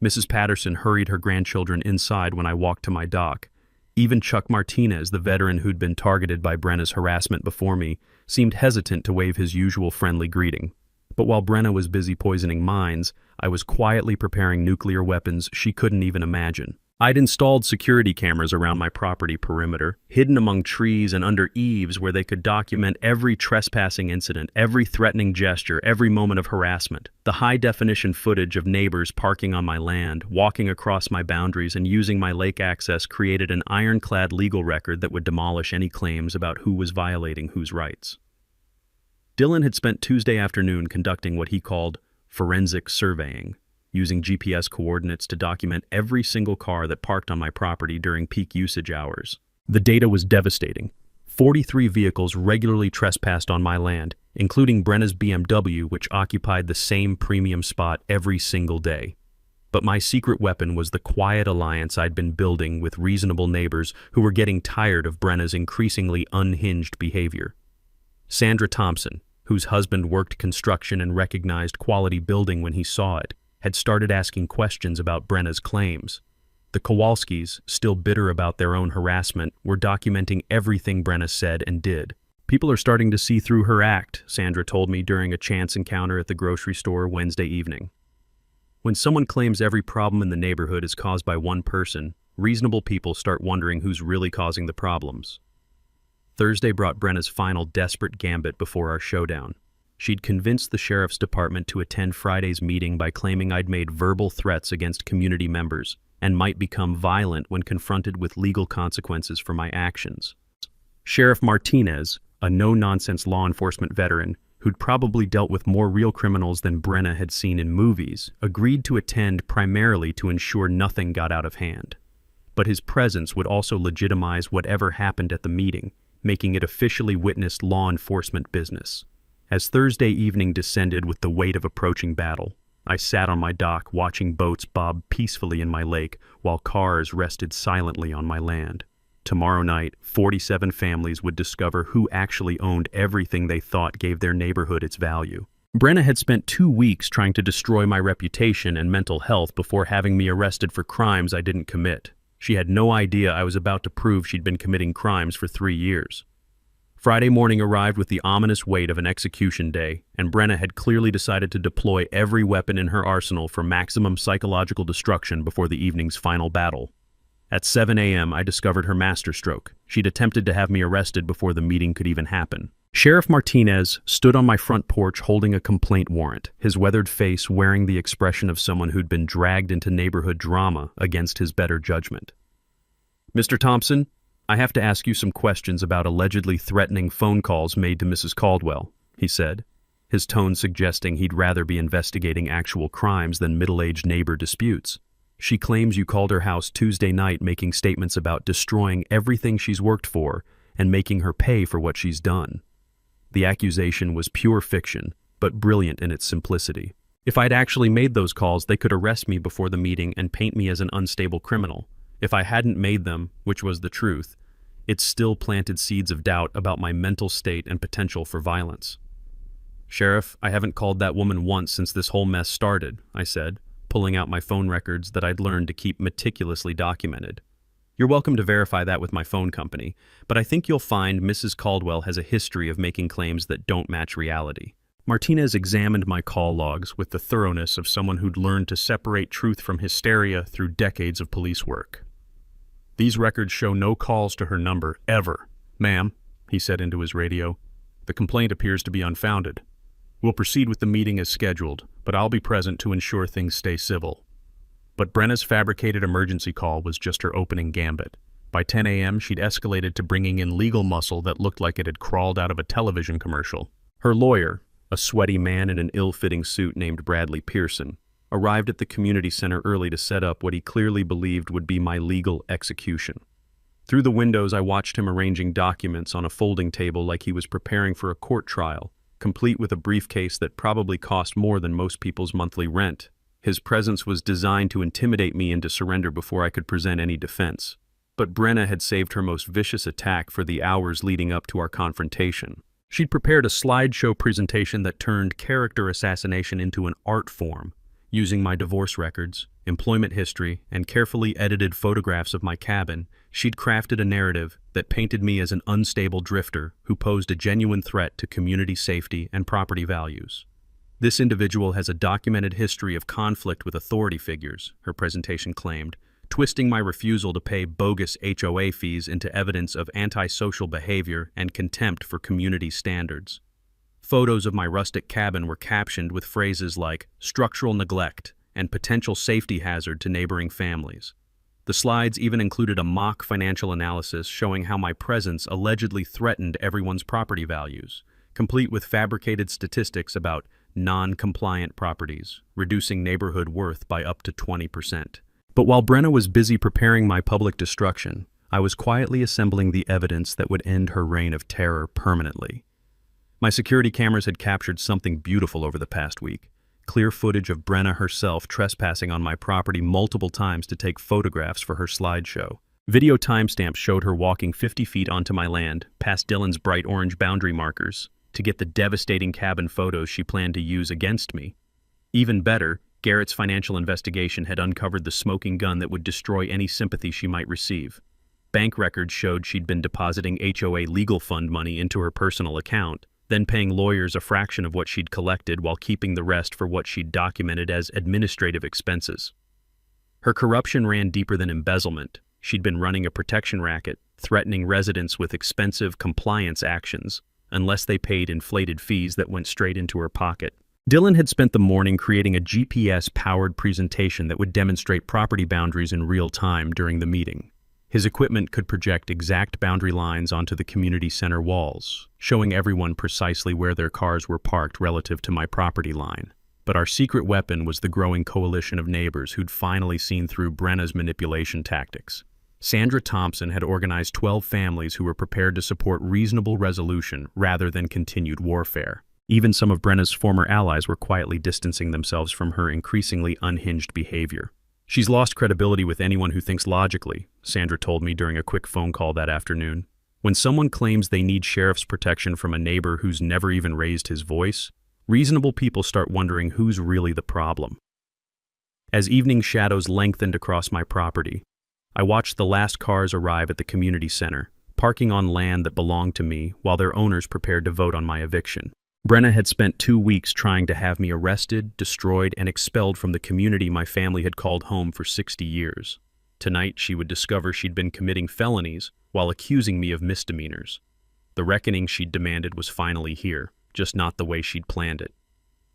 Mrs. Patterson hurried her grandchildren inside when I walked to my dock. Even Chuck Martinez, the veteran who'd been targeted by Brenna's harassment before me, seemed hesitant to wave his usual friendly greeting. But while Brenna was busy poisoning mines, I was quietly preparing nuclear weapons she couldn't even imagine. I'd installed security cameras around my property perimeter, hidden among trees and under eaves where they could document every trespassing incident, every threatening gesture, every moment of harassment. The high-definition footage of neighbors parking on my land, walking across my boundaries, and using my lake access created an ironclad legal record that would demolish any claims about who was violating whose rights. Dylan had spent Tuesday afternoon conducting what he called forensic surveying, using GPS coordinates to document every single car that parked on my property during peak usage hours. The data was devastating. 43 vehicles regularly trespassed on my land, including Brenna's BMW, which occupied the same premium spot every single day. But my secret weapon was the quiet alliance I'd been building with reasonable neighbors who were getting tired of Brenna's increasingly unhinged behavior. Sandra Thompson, whose husband worked construction and recognized quality building when he saw it, had started asking questions about Brenna's claims. The Kowalskis, still bitter about their own harassment, were documenting everything Brenna said and did. "People are starting to see through her act," Sandra told me during a chance encounter at the grocery store Wednesday evening. When someone claims every problem in the neighborhood is caused by one person, reasonable people start wondering who's really causing the problems. Thursday brought Brenna's final desperate gambit before our showdown. She'd convinced the sheriff's department to attend Friday's meeting by claiming I'd made verbal threats against community members and might become violent when confronted with legal consequences for my actions. Sheriff Martinez, a no-nonsense law enforcement veteran who'd probably dealt with more real criminals than Brenna had seen in movies, agreed to attend primarily to ensure nothing got out of hand. But his presence would also legitimize whatever happened at the meeting, making it officially witnessed law enforcement business. As Thursday evening descended with the weight of approaching battle, I sat on my dock watching boats bob peacefully in my lake while cars rested silently on my land. Tomorrow night, 47 families would discover who actually owned everything they thought gave their neighborhood its value. Brenna had spent 2 weeks trying to destroy my reputation and mental health before having me arrested for crimes I didn't commit. She had no idea I was about to prove she'd been committing crimes for 3 years. Friday morning arrived with the ominous weight of an execution day, and Brenna had clearly decided to deploy every weapon in her arsenal for maximum psychological destruction before the evening's final battle. At 7 a.m., I discovered her masterstroke. She'd attempted to have me arrested before the meeting could even happen. Sheriff Martinez stood on my front porch holding a complaint warrant, his weathered face wearing the expression of someone who'd been dragged into neighborhood drama against his better judgment. "Mr. Thompson, I have to ask you some questions about allegedly threatening phone calls made to Mrs. Caldwell," he said, his tone suggesting he'd rather be investigating actual crimes than middle-aged neighbor disputes. "She claims you called her house Tuesday night making statements about destroying everything she's worked for and making her pay for what she's done." The accusation was pure fiction, but brilliant in its simplicity. If I'd actually made those calls, they could arrest me before the meeting and paint me as an unstable criminal. If I hadn't made them, which was the truth, it still planted seeds of doubt about my mental state and potential for violence. "Sheriff, I haven't called that woman once since this whole mess started," I said, pulling out my phone records that I'd learned to keep meticulously documented. "You're welcome to verify that with my phone company, but I think you'll find Mrs. Caldwell has a history of making claims that don't match reality." Martinez examined my call logs with the thoroughness of someone who'd learned to separate truth from hysteria through decades of police work. "These records show no calls to her number, ever." "Ma'am," he said into his radio, "the complaint appears to be unfounded. We'll proceed with the meeting as scheduled, but I'll be present to ensure things stay civil." But Brenna's fabricated emergency call was just her opening gambit. By 10 a.m., she'd escalated to bringing in legal muscle that looked like it had crawled out of a television commercial. Her lawyer, a sweaty man in an ill-fitting suit named Bradley Pearson, arrived at the community center early to set up what he clearly believed would be my legal execution. Through the windows, I watched him arranging documents on a folding table like he was preparing for a court trial, complete with a briefcase that probably cost more than most people's monthly rent. His presence was designed to intimidate me into surrender before I could present any defense. But Brenna had saved her most vicious attack for the hours leading up to our confrontation. She'd prepared a slideshow presentation that turned character assassination into an art form, using my divorce records, employment history, and carefully edited photographs of my cabin. She'd crafted a narrative that painted me as an unstable drifter who posed a genuine threat to community safety and property values. This individual has a documented history of conflict with authority figures, her presentation claimed, twisting my refusal to pay bogus HOA fees into evidence of antisocial behavior and contempt for community standards. Photos of my rustic cabin were captioned with phrases like structural neglect and potential safety hazard to neighboring families. The slides even included a mock financial analysis showing how my presence allegedly threatened everyone's property values, complete with fabricated statistics about non-compliant properties, reducing neighborhood worth by up to 20%. But while Brenna was busy preparing my public destruction, I was quietly assembling the evidence that would end her reign of terror permanently. My security cameras had captured something beautiful over the past week. Clear footage of Brenna herself trespassing on my property multiple times to take photographs for her slideshow. Video timestamps showed her walking 50 feet onto my land, past Dylan's bright orange boundary markers, to get the devastating cabin photos she planned to use against me. Even better, Garrett's financial investigation had uncovered the smoking gun that would destroy any sympathy she might receive. Bank records showed she'd been depositing HOA legal fund money into her personal account, then paying lawyers a fraction of what she'd collected while keeping the rest for what she'd documented as administrative expenses. Her corruption ran deeper than embezzlement. She'd been running a protection racket, threatening residents with expensive compliance actions unless they paid inflated fees that went straight into her pocket. Dylan had spent the morning creating a GPS-powered presentation that would demonstrate property boundaries in real time during the meeting. His equipment could project exact boundary lines onto the community center walls, showing everyone precisely where their cars were parked relative to my property line. But our secret weapon was the growing coalition of neighbors who'd finally seen through Brenna's manipulation tactics. Sandra Thompson had organized 12 families who were prepared to support reasonable resolution rather than continued warfare. Even some of Brenna's former allies were quietly distancing themselves from her increasingly unhinged behavior. "She's lost credibility with anyone who thinks logically," Sandra told me during a quick phone call that afternoon. "When someone claims they need sheriff's protection from a neighbor who's never even raised his voice, reasonable people start wondering who's really the problem." As evening shadows lengthened across my property, I watched the last cars arrive at the community center, parking on land that belonged to me while their owners prepared to vote on my eviction. Brenna had spent 2 weeks trying to have me arrested, destroyed, and expelled from the community my family had called home for 60 years. Tonight, she would discover she'd been committing felonies while accusing me of misdemeanors. The reckoning she'd demanded was finally here, just not the way she'd planned it.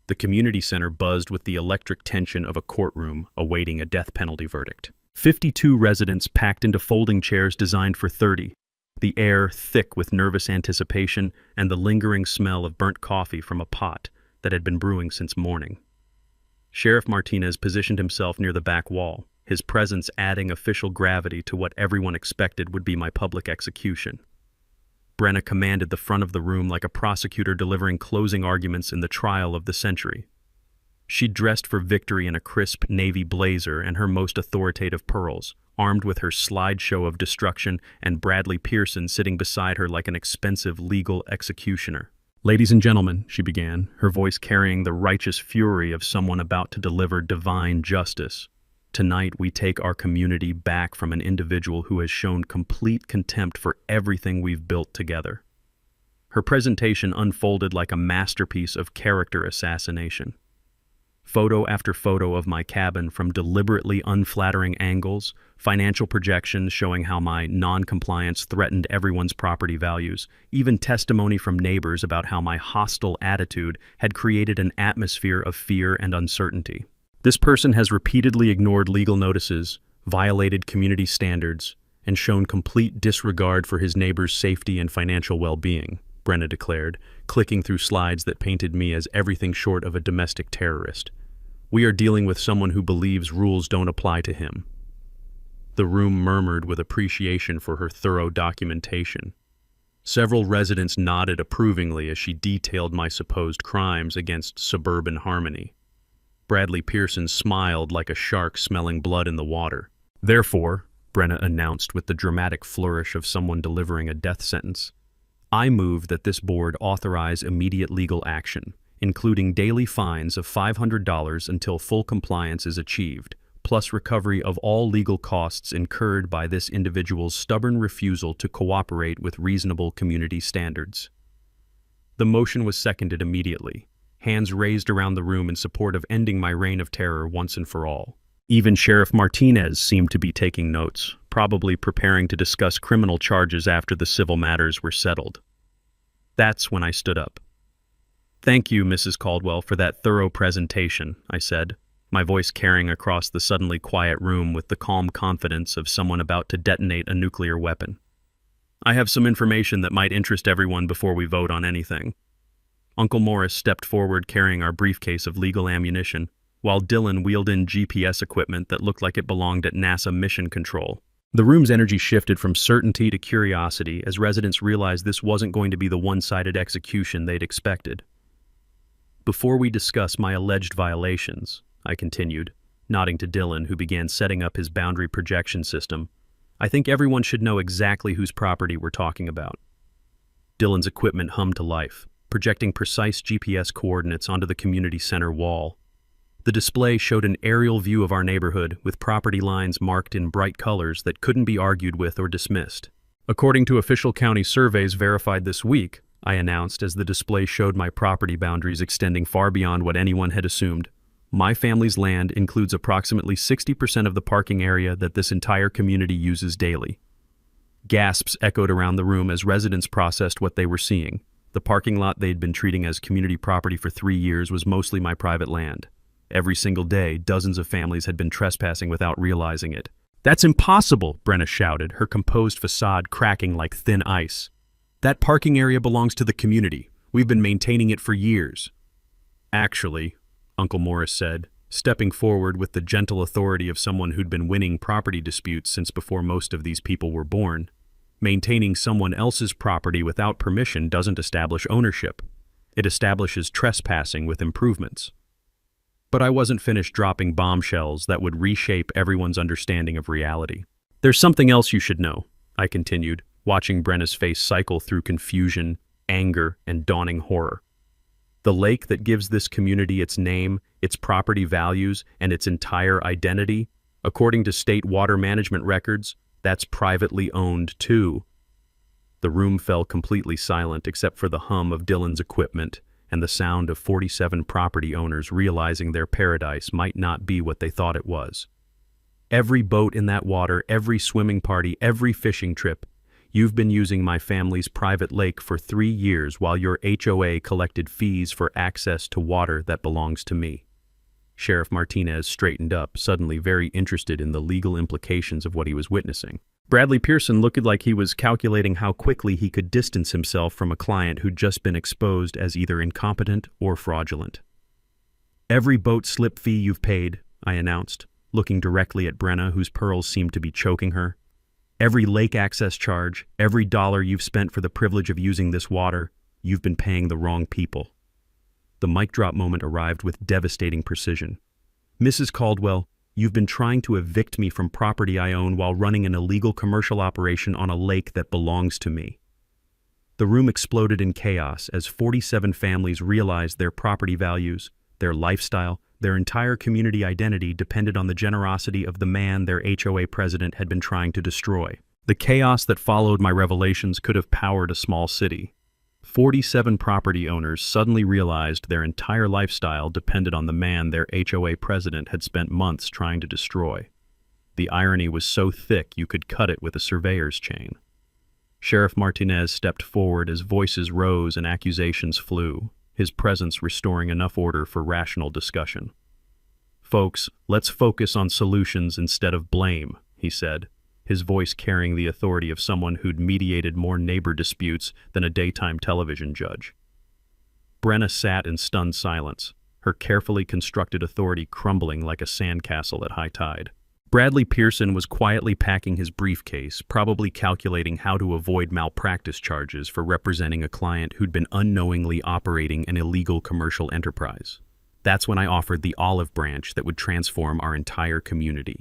The community center buzzed with the electric tension of a courtroom awaiting a death penalty verdict. 52 residents packed into folding chairs designed for 30. The air thick with nervous anticipation and the lingering smell of burnt coffee from a pot that had been brewing since morning. Sheriff Martinez positioned himself near the back wall, his presence adding official gravity to what everyone expected would be my public execution. Brenna commanded the front of the room like a prosecutor delivering closing arguments in the trial of the century. She dressed for victory in a crisp navy blazer and her most authoritative pearls, armed with her slideshow of destruction and Bradley Pearson sitting beside her like an expensive legal executioner. "Ladies and gentlemen," she began, her voice carrying the righteous fury of someone about to deliver divine justice. "Tonight we take our community back from an individual who has shown complete contempt for everything we've built together." Her presentation unfolded like a masterpiece of character assassination. Photo after photo of my cabin from deliberately unflattering angles, financial projections showing how my non-compliance threatened everyone's property values, even testimony from neighbors about how my hostile attitude had created an atmosphere of fear and uncertainty. This person has repeatedly ignored legal notices, violated community standards, and shown complete disregard for his neighbor's safety and financial well-being, Brenna declared, clicking through slides that painted me as everything short of a domestic terrorist. We are dealing with someone who believes rules don't apply to him. The room murmured with appreciation for her thorough documentation. Several residents nodded approvingly as she detailed my supposed crimes against suburban harmony. Bradley Pearson smiled like a shark smelling blood in the water. Therefore, Brenna announced with the dramatic flourish of someone delivering a death sentence, I move that this board authorize immediate legal action, including daily fines of $500 until full compliance is achieved, plus recovery of all legal costs incurred by this individual's stubborn refusal to cooperate with reasonable community standards. The motion was seconded immediately, hands raised around the room in support of ending my reign of terror once and for all. Even Sheriff Martinez seemed to be taking notes, probably preparing to discuss criminal charges after the civil matters were settled. That's when I stood up. "Thank you, Mrs. Caldwell, for that thorough presentation," I said, my voice carrying across the suddenly quiet room with the calm confidence of someone about to detonate a nuclear weapon. "I have some information that might interest everyone before we vote on anything." Uncle Morris stepped forward carrying our briefcase of legal ammunition, while Dylan wheeled in GPS equipment that looked like it belonged at NASA Mission Control. The room's energy shifted from certainty to curiosity as residents realized this wasn't going to be the one-sided execution they'd expected. "Before we discuss my alleged violations," I continued, nodding to Dylan, who began setting up his boundary projection system, "I think everyone should know exactly whose property we're talking about." Dylan's equipment hummed to life, projecting precise GPS coordinates onto the community center wall. The display showed an aerial view of our neighborhood with property lines marked in bright colors that couldn't be argued with or dismissed. "According to official county surveys verified this week," I announced as the display showed my property boundaries extending far beyond what anyone had assumed, "my family's land includes approximately 60% of the parking area that this entire community uses daily." Gasps echoed around the room as residents processed what they were seeing. The parking lot they'd been treating as community property for 3 years was mostly my private land. Every single day, dozens of families had been trespassing without realizing it. "That's impossible," Brenna shouted, her composed facade cracking like thin ice. "That parking area belongs to the community. We've been maintaining it for years." "Actually," Uncle Morris said, stepping forward with the gentle authority of someone who'd been winning property disputes since before most of these people were born, "maintaining someone else's property without permission doesn't establish ownership. It establishes trespassing with improvements." But I wasn't finished dropping bombshells that would reshape everyone's understanding of reality. "There's something else you should know," I continued, watching Brenna's face cycle through confusion, anger, and dawning horror. "The lake that gives this community its name, its property values, and its entire identity, according to state water management records, that's privately owned too." The room fell completely silent except for the hum of Dylan's equipment and the sound of 47 property owners realizing their paradise might not be what they thought it was. "Every boat in that water, every swimming party, every fishing trip, you've been using my family's private lake for 3 years while your HOA collected fees for access to water that belongs to me." Sheriff Martinez straightened up, suddenly very interested in the legal implications of what he was witnessing. Bradley Pearson looked like he was calculating how quickly he could distance himself from a client who'd just been exposed as either incompetent or fraudulent. "Every boat slip fee you've paid," I announced, looking directly at Brenna, whose pearls seemed to be choking her. "Every lake access charge, every dollar you've spent for the privilege of using this water, you've been paying the wrong people." The mic drop moment arrived with devastating precision. "Mrs. Caldwell, you've been trying to evict me from property I own while running an illegal commercial operation on a lake that belongs to me." The room exploded in chaos as 47 families realized their property values, their lifestyle, their entire community identity depended on the generosity of the man their HOA president had been trying to destroy. The chaos that followed my revelations could have powered a small city. 47 property owners suddenly realized their entire lifestyle depended on the man their HOA president had spent months trying to destroy. The irony was so thick you could cut it with a surveyor's chain. Sheriff Martinez stepped forward as voices rose and accusations flew, his presence restoring enough order for rational discussion. Folks, let's focus on solutions instead of blame, he said, his voice carrying the authority of someone who'd mediated more neighbor disputes than a daytime television judge. Brenna sat in stunned silence, her carefully constructed authority crumbling like a sandcastle at high tide. Bradley Pearson was quietly packing his briefcase, probably calculating how to avoid malpractice charges for representing a client who'd been unknowingly operating an illegal commercial enterprise. That's when I offered the olive branch that would transform our entire community.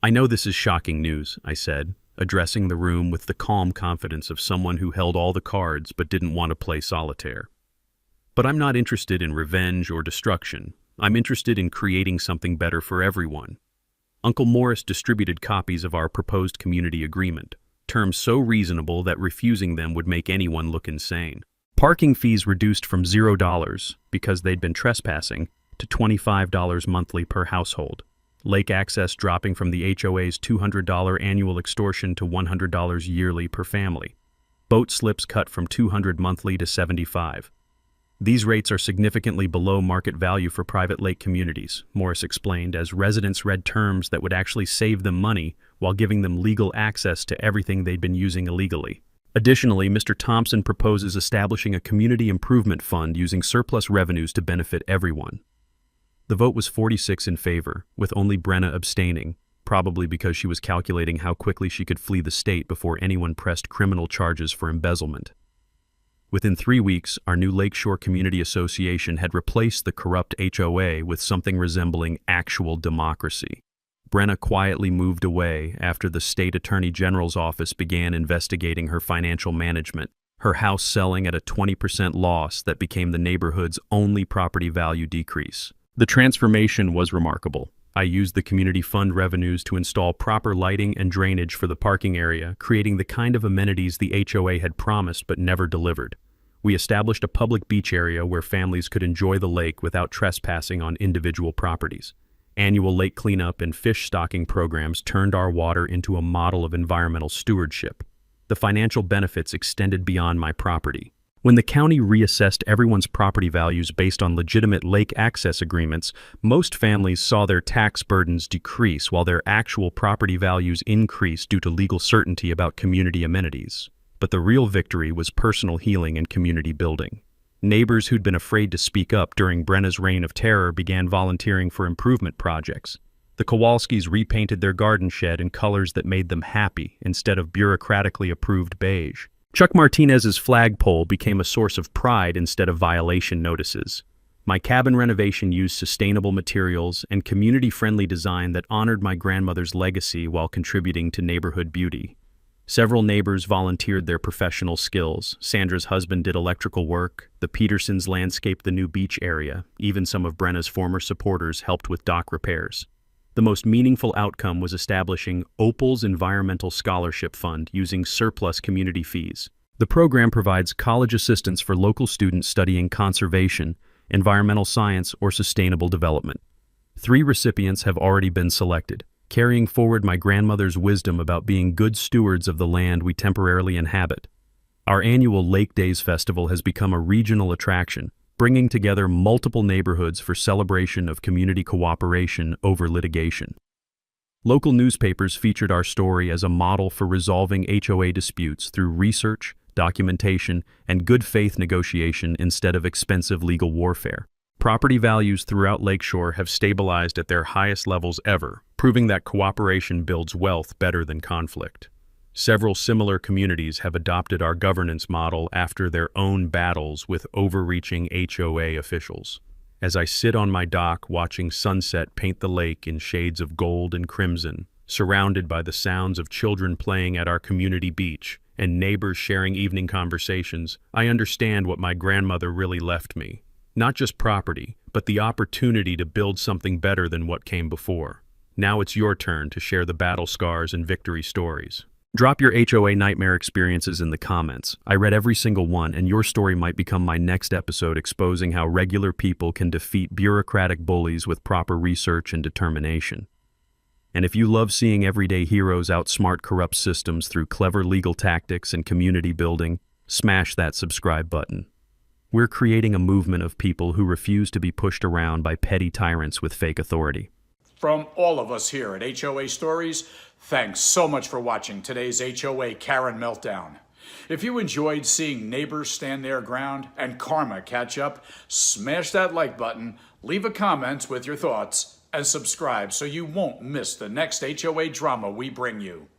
I know this is shocking news, I said, addressing the room with the calm confidence of someone who held all the cards but didn't want to play solitaire. But I'm not interested in revenge or destruction. I'm interested in creating something better for everyone. Uncle Morris distributed copies of our proposed community agreement, terms so reasonable that refusing them would make anyone look insane. Parking fees reduced from $0, because they'd been trespassing, to $25 monthly per household. Lake access dropping from the HOA's $200 annual extortion to $100 yearly per family. Boat slips cut from $200 monthly to $75. These rates are significantly below market value for private lake communities, Morris explained, as residents read terms that would actually save them money while giving them legal access to everything they'd been using illegally. Additionally, Mr. Thompson proposes establishing a community improvement fund using surplus revenues to benefit everyone. The vote was 46 in favor, with only Brenna abstaining, probably because she was calculating how quickly she could flee the state before anyone pressed criminal charges for embezzlement. Within 3 weeks, our new Lakeshore Community Association had replaced the corrupt HOA with something resembling actual democracy. Brenna quietly moved away after the state attorney general's office began investigating her financial management, her house selling at a 20% loss that became the neighborhood's only property value decrease. The transformation was remarkable. I used the community fund revenues to install proper lighting and drainage for the parking area, creating the kind of amenities the HOA had promised but never delivered. We established a public beach area where families could enjoy the lake without trespassing on individual properties. Annual lake cleanup and fish stocking programs turned our water into a model of environmental stewardship. The financial benefits extended beyond my property. When the county reassessed everyone's property values based on legitimate lake access agreements, most families saw their tax burdens decrease while their actual property values increased due to legal certainty about community amenities. But the real victory was personal healing and community building. Neighbors who'd been afraid to speak up during Brenna's reign of terror began volunteering for improvement projects. The Kowalskis repainted their garden shed in colors that made them happy instead of bureaucratically approved beige. Chuck Martinez's flagpole became a source of pride instead of violation notices. My cabin renovation used sustainable materials and community-friendly design that honored my grandmother's legacy while contributing to neighborhood beauty. Several neighbors volunteered their professional skills. Sandra's husband did electrical work, the Petersons landscaped the new beach area, even some of Brenna's former supporters helped with dock repairs. The most meaningful outcome was establishing Opal's Environmental Scholarship Fund using surplus community fees. The program provides college assistance for local students studying conservation, environmental science, or sustainable development. 3 recipients have already been selected, carrying forward my grandmother's wisdom about being good stewards of the land we temporarily inhabit. Our annual Lake Days Festival has become a regional attraction, bringing together multiple neighborhoods for celebration of community cooperation over litigation. Local newspapers featured our story as a model for resolving HOA disputes through research, documentation, and good faith negotiation instead of expensive legal warfare. Property values throughout Lakeshore have stabilized at their highest levels ever, proving that cooperation builds wealth better than conflict. Several similar communities have adopted our governance model after their own battles with overreaching HOA officials. As I sit on my dock watching sunset paint the lake in shades of gold and crimson, surrounded by the sounds of children playing at our community beach and neighbors sharing evening conversations, I understand what my grandmother really left me. Not just property, but the opportunity to build something better than what came before. Now it's your turn to share the battle scars and victory stories. Drop your HOA nightmare experiences in the comments. I read every single one, and your story might become my next episode exposing how regular people can defeat bureaucratic bullies with proper research and determination. And if you love seeing everyday heroes outsmart corrupt systems through clever legal tactics and community building, smash that subscribe button. We're creating a movement of people who refuse to be pushed around by petty tyrants with fake authority. From all of us here at HOA Stories, thanks so much for watching today's HOA Karen Meltdown. If you enjoyed seeing neighbors stand their ground and karma catch up, smash that like button, leave a comment with your thoughts, and subscribe so you won't miss the next HOA drama we bring you.